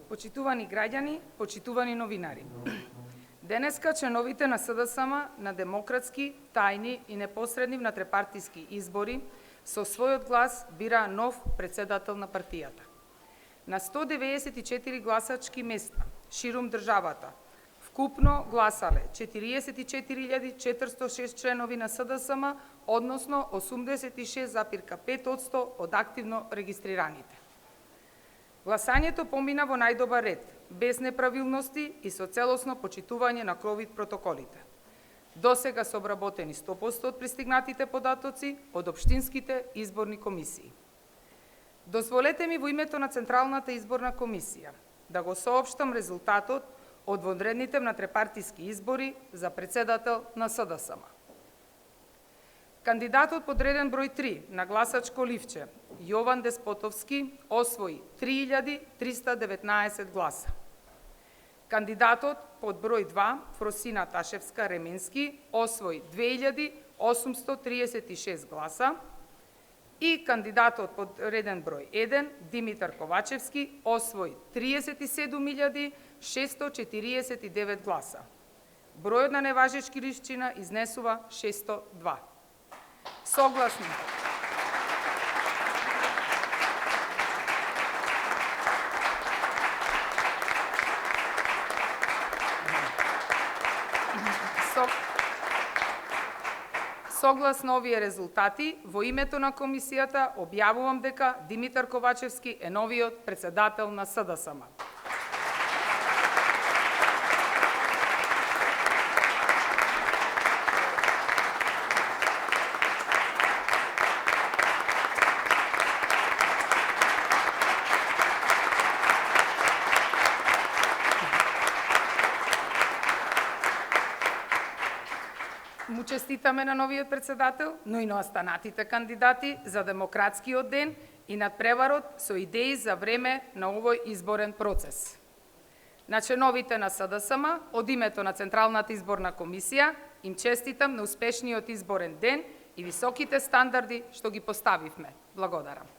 Почитувани граѓани, почитувани новинари. Денеска членовите на СДСМ на демократски, тајни и непосредни внатрепартиски избори со својот глас бира нов председател на партијата. На 194 гласачки места ширум државата вкупно гласале 44.406 членови на СДСМ, односно 86,5% од активно регистрираните. Гласањето помина во најдобар ред, без неправилности и со целосно почитување на ковид протоколите. Досега се обработени 100% од пристигнатите податоци од општинските изборни комисии. Дозволете ми во името на Централната изборна комисија да го соопштам резултатот од вонредните внатрепартиски избори за председател на СДСМ. Кандидатот под реден број 3 на гласачко ливче, Јован Деспотовски, освои 3.319 гласа. Кандидатот под број 2, Фросина Ташевска-Ременски, освои 2.836 гласа. И кандидатот под реден број 1, Димитар Ковачевски, освои 37.649 гласа. Бројот на неважечки листчина изнесува 602. Согласни. Согласно овие резултати, во името на комисијата објавувам дека Димитар Ковачевски е новиот председател на СДСМ. Му честитаме на новиот председател, но и на останатите кандидати за демократскиот ден и надпреварот со идеи за време на овој изборен процес. На членовите на СДСМ, од името на Централната изборна комисија, им честитам на успешниот изборен ден и високите стандарди што ги поставивме. Благодарам.